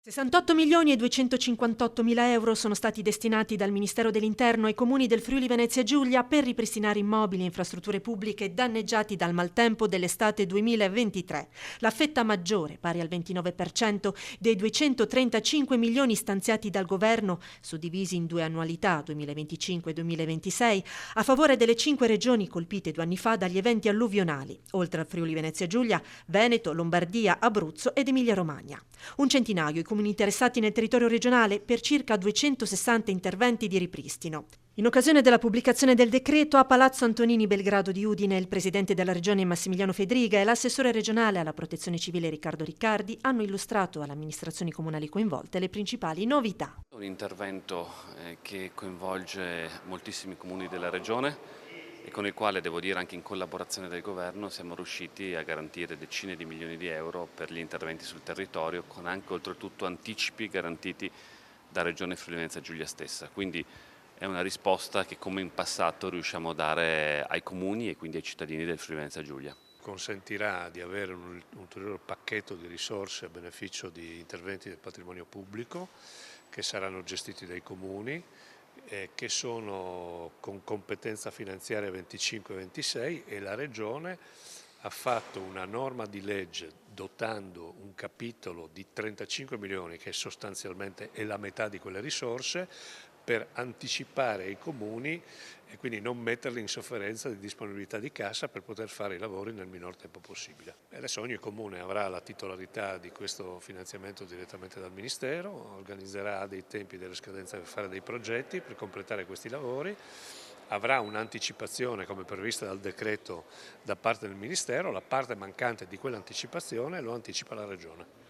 68 milioni e 258 mila euro sono stati destinati dal Ministero dell'Interno ai comuni del Friuli Venezia Giulia per ripristinare immobili e infrastrutture pubbliche danneggiati dal maltempo dell'estate 2023. La fetta maggiore, pari al 29%, dei 235 milioni stanziati dal governo, suddivisi in due annualità, 2025 e 2026, a favore delle 5 regioni colpite 2 anni fa dagli eventi alluvionali, oltre al Friuli Venezia Giulia, Veneto, Lombardia, Abruzzo ed Emilia-Romagna. Un centinaio i comuni interessati nel territorio regionale per circa 260 interventi di ripristino. In occasione della pubblicazione del decreto a Palazzo Antonini Belgrado di Udine, il presidente della regione Massimiliano Fedriga e l'assessore regionale alla protezione civile Riccardo Riccardi hanno illustrato alle amministrazioni comunali coinvolte le principali novità. Un intervento che coinvolge moltissimi comuni della regione e con il quale, devo dire, anche in collaborazione del governo siamo riusciti a garantire decine di milioni di euro per gli interventi sul territorio, con anche oltretutto anticipi garantiti da Regione Friuli Venezia Giulia stessa. Quindi è una risposta che, come in passato, riusciamo a dare ai comuni e quindi ai cittadini del Friuli Venezia Giulia. Consentirà di avere un ulteriore pacchetto di risorse a beneficio di interventi del patrimonio pubblico che saranno gestiti dai comuni, che sono con competenza finanziaria 25-26, e la Regione ha fatto una norma di legge dotando un capitolo di 35 milioni, che sostanzialmente è la metà di quelle risorse, per anticipare ai comuni e quindi non metterli in sofferenza di disponibilità di cassa per poter fare i lavori nel minor tempo possibile. E adesso ogni comune avrà la titolarità di questo finanziamento direttamente dal Ministero, organizzerà dei tempi, delle scadenze per fare dei progetti per completare questi lavori, avrà un'anticipazione come prevista dal decreto da parte del Ministero, la parte mancante di quell'anticipazione lo anticipa la Regione.